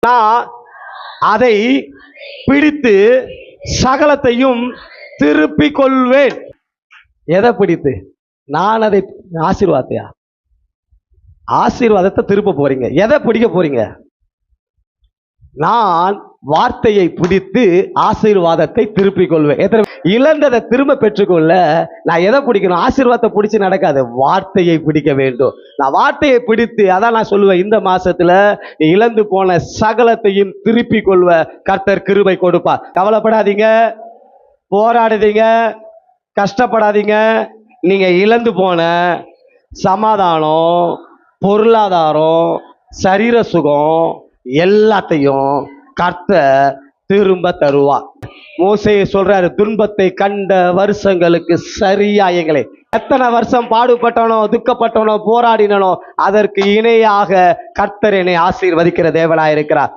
நான் அதை பிடித்து சகலத்தையும் திருப்பிக் கொள்வேன். எதை பிடித்து? நான் அதை ஆசீர்வாதத்தை திருப்ப போறீங்க. எதை பிடிக்க போறீங்க? நான் வார்த்தையை பிடித்து ஆசீர்வாதத்தை திருப்பிக் கொள்வேன். இழந்ததை திரும்ப பெற்றுக்கொள்ள நான் எதை பிடிக்கணும்? ஆசீர்வாதத்தை பிடிச்சு நடக்காது, வார்த்தையை பிடிக்க வேண்டும். நான் வார்த்தையை பிடித்து, அதான் நான் சொல்லுவேன், இந்த மாசத்துல நீ இழந்து போன சகலத்தையும் திருப்பிக் கொள்வ கர்த்தர் கிருபை கொடுப்பார். கவலைப்படாதீங்க, போராடுதீங்க, கஷ்டப்படாதீங்க. நீங்க இழந்து போன சமாதானம், பொருளாதாரம், சரீர சுகம் எல்லாத்தையும் கர்த்தர் திரும்ப தருவார். மோசே சொல்றாரு, துன்பத்தை கண்ட வருஷங்களுக்கு சரியா எங்களை எத்தனை வருஷம் பாடுபட்டனோ, துக்கப்பட்டனோ, போராடினோ, அதற்கு இணையாக கர்த்தர் என்னை ஆசீர்வதிக்கிற தேவனாயிருக்கிறார்.